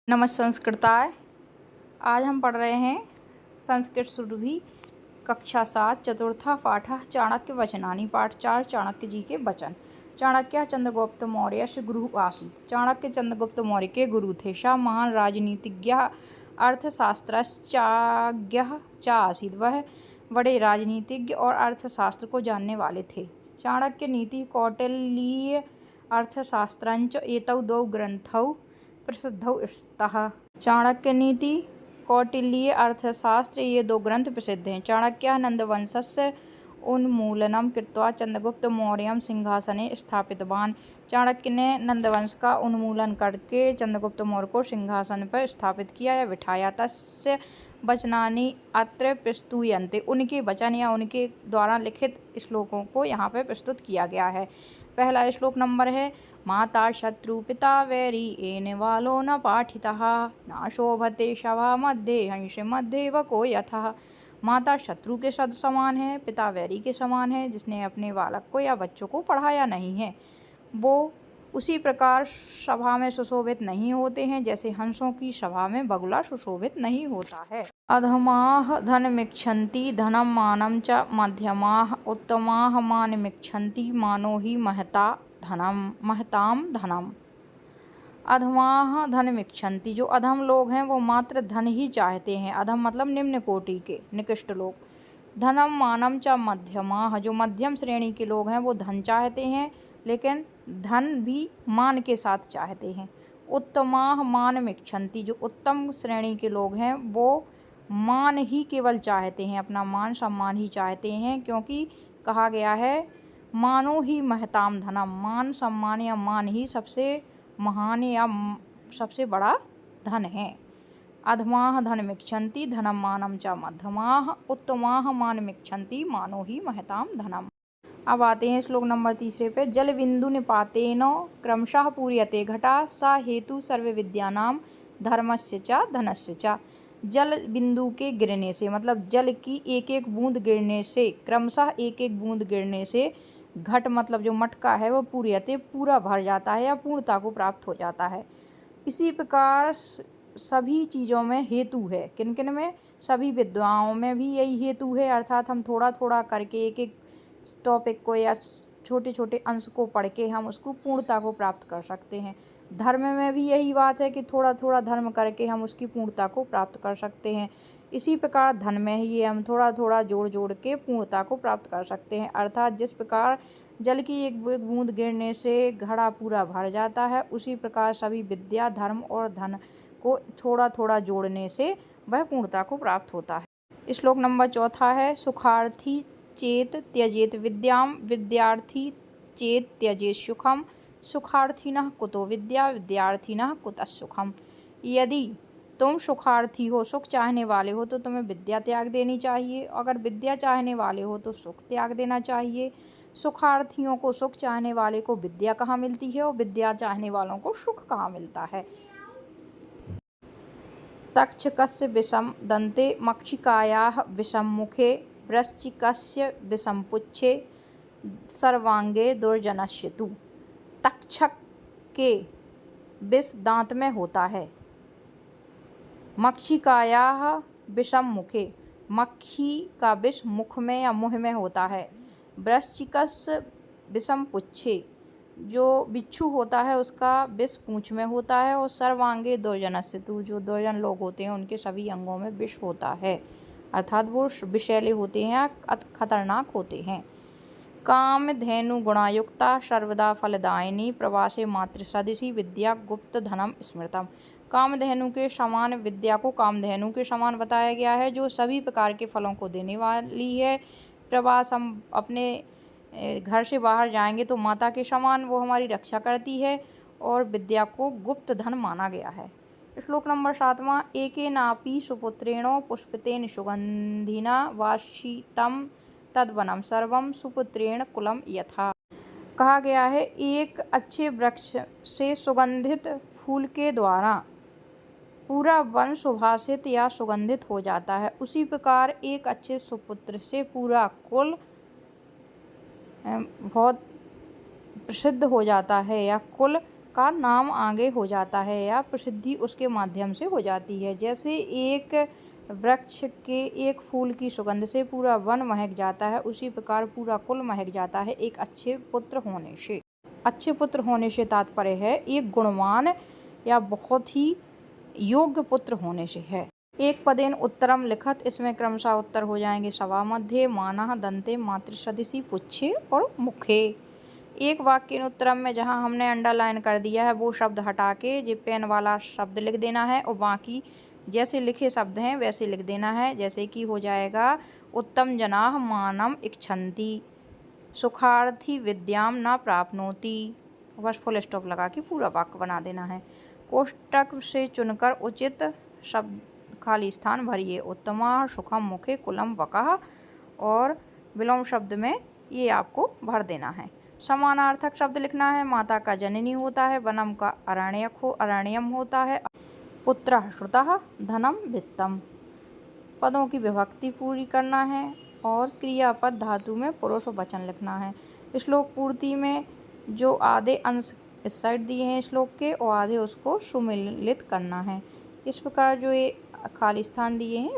नमस्ते संस्कृताय। आज हम पढ़ रहे हैं संस्कृत सुरभि कक्षा 7 चतुर्था पाठ चाणक्य वचनानि। पाठ 4 चाणक्य जी के वचन। चाणक्य चंद्रगुप्त मौर्य से गुरु आसीत्। चाणक्य चंद्रगुप्त मौर्य के गुरु थे। सा महान राजनीतिज्ञः अर्थशास्त्रज्ञः च आसीत्। वह बड़े राजनीतिज्ञ और अर्थशास्त्र को जानने वाले थे। चाणक्य नीति कौटिल्य अर्थशास्त्रञ्च एतौ द्वौ ग्रंथौ प्रसिद्धौ स्तः। चाणक्य नीति कौटिल्य अर्थशास्त्र ये दो ग्रंथ प्रसिद्ध हैं। चाणक्य नंदवंशस्य उन्मूलनं कृत्वा चंद्रगुप्त मौर्यं सिंहासने स्थापितवान्। चाणक्य ने नंदवंश का उन्मूलन करके चंद्रगुप्त मौर्य को सिंहासन पर स्थापित किया या बिठाया। तस्य वचनानि अत्र प्रस्तूयन्ते। उनके वचन या उनके द्वारा लिखित श्लोकों को यहाँ पर प्रस्तुत किया गया है। पहला श्लोक नंबर है माता शत्रु पिता वैरी एन वालो न पाठितः न शोभते सभा मध्ये हंस मध्ये वको यथा। माता शत्रु के समान है, पिता वैरी के समान है, जिसने अपने बालक को या बच्चों को पढ़ाया नहीं है वो उसी प्रकार सभा में सुशोभित नहीं होते हैं जैसे हंसों की सभा में बगुला सुशोभित नहीं होता है। अधमाः धनमिच्छन्ति धनं मानं च मध्यमाः उत्तमाः मानमिच्छन्ति मानो हि महतां धनम। अधमाः धनमिच्छन्ति जो अधम लोग हैं वो मात्र धन ही चाहते हैं। अधम मतलब निम्न कोटि के निकृष्ट लोग। धनम मानम च मध्यमाः जो मध्यम श्रेणी के लोग हैं वो धन चाहते हैं लेकिन धन भी मान के साथ चाहते हैं। उत्तमाः मानमिच्छन्ति जो उत्तम श्रेणी के लोग हैं वो मान ही केवल चाहते हैं, अपना मान सम्मान ही चाहते हैं, क्योंकि कहा गया है मानो ही महताम धनम। मान सम्मान या मान ही सबसे महान या सबसे बड़ा धन है। अधमाः धनमिच्छन्ति धनं मानं च मध्यमाः उत्तमाः मानमिच्छन्ति मानो ही महताम धनम। अब आते हैं श्लोक नंबर 3 पे। जल बिंदु निपातेन क्रमशः पूर्यते घटा सा हेतु सर्व विद्यानां धर्मस्य च धनस्य च। जल बिंदु के गिरने से मतलब जल की एक एक बूंद गिरने से, क्रमशः एक एक बूंद गिरने से घट मतलब जो मटका है वो पूर्यते पूरा भर जाता है या पूर्णता को प्राप्त हो जाता है। इसी प्रकार सभी चीज़ों में हेतु है। किन किन में? सभी विद्याओं में भी यही हेतु है, अर्थात हम थोड़ा थोड़ा करके एक एक टॉपिक को या छोटे छोटे अंश को पढ़ के हम उसको पूर्णता को प्राप्त कर सकते हैं। धर्म में भी यही बात है कि थोड़ा थोड़ा धर्म करके हम उसकी पूर्णता को प्राप्त कर सकते हैं। इसी प्रकार धन में ही हम थोड़ा थोड़ा जोड़ जोड़ के पूर्णता को प्राप्त कर सकते हैं। अर्थात जिस प्रकार जल की एक बूंद गिरने से घड़ा पूरा भर जाता है, उसी प्रकार सभी विद्या धर्म और धन को थोड़ा थोड़ा जोड़ने से वह पूर्णता को प्राप्त होता है। श्लोक नंबर 4 है सुखार्थी चेत त्यजेत विद्याम विद्यार्थी चेत त्यजेत सुखम सुखार्थिनः कुतो विद्या विद्यार्थिनः कुतः सुखम। यदि तुम सुखार्थी हो, सुख चाहने वाले हो, तो तुम्हें विद्या त्याग देनी चाहिए। अगर विद्या चाहने वाले हो तो सुख त्याग देना चाहिए। सुखार्थियों को, सुख चाहने वाले को विद्या कहाँ मिलती है और विद्या चाहने वालों को सुख कहाँ मिलता है। तक्षकस्य विषम दंते मक्षिकायाः विषम मुखे वृश्चिकस्य विषम पुच्छे सर्वांगे दुर्जनस्य तु। तक्षक के विष दांत में होता है। मक्षिकायाः विषम मुखे, मक्खी का विष मुख में या मुँह में होता है। वृश्चिकस्य विषम पुच्छे, जो बिच्छू होता है उसका विष पूंछ में होता है। और सर्वांगे दुर्जनस्य तु, जो दुर्जन लोग होते हैं उनके सभी अंगों में विष होता है, अर्थात वो विषैले होते हैं, खतरनाक होते हैं। कामधेनु गुणायुक्ता सर्वदा फलदायिनी प्रवासे मातृ सदृशी विद्या गुप्त धनम स्मृतम। कामधेनु के समान विद्या को कामधेनु के समान बताया गया है, जो सभी प्रकार के फलों को देने वाली है। प्रवास, हम अपने घर से बाहर जाएंगे तो माता के समान वो हमारी रक्षा करती है, और विद्या को गुप्त धन माना गया है। श्लोक नंबर 7 एकेनापि सुपुत्रेणो पुष्पितेन सुगंधिना वासितं तद्वनं सर्वं सुपुत्रेण कुलम यथा। कहा गया है एक अच्छे वृक्ष से सुगंधित फूल के द्वारा पूरा वन सुभाषित या सुगंधित हो जाता है, उसी प्रकार एक अच्छे सुपुत्र से पूरा कुल बहुत प्रसिद्ध हो जाता है या कुल का नाम आगे हो जाता है या प्रसिद्धि उसके माध्यम से हो जाती है। जैसे एक वृक्ष के एक फूल की सुगंध से पूरा वन महक जाता है, उसी प्रकार पूरा कुल महक जाता है एक अच्छे पुत्र होने से। अच्छे पुत्र होने से तात्पर्य है एक गुणवान या बहुत ही योग्य पुत्र होने से है। एक पदेन उत्तरम लिखत, इसमें क्रमशः उत्तर हो जाएंगे सवा मध्य, मानः, दंते, मातृसदृशी, पुच्छे और मुखे। एक वाक्य उत्तरम में जहां हमने अंडरलाइन कर दिया है वो शब्द हटा के जो पेन वाला शब्द लिख देना है और बाकी जैसे लिखे शब्द हैं वैसे लिख देना है। जैसे कि हो जाएगा उत्तम जनाः मानम इच्छन्ति, सुखार्थी विद्याम न प्राप्नोति। बस फुल स्टॉप लगा के पूरा वाक्य बना देना है। कोष्टक से चुनकर उचित शब्द खाली स्थान भरिए। उत्तमा, सुखम, मुखे, कुलम, वकः और विलोम शब्द में ये आपको भर देना है। समानार्थक शब्द लिखना है। माता का जननी होता है, वनम का अरण्यम होता है, पुत्रः श्रुतः, धनम वित्तम। पदों की विभक्ति पूरी करना है और क्रियापद धातु में पुरुष वचन लिखना है। श्लोक पूर्ति में जो आधे अंश इस साइड दिए हैं श्लोक के और आधे उसको सुमिलित करना है। इस प्रकार जो ये खाली स्थान दिए हैं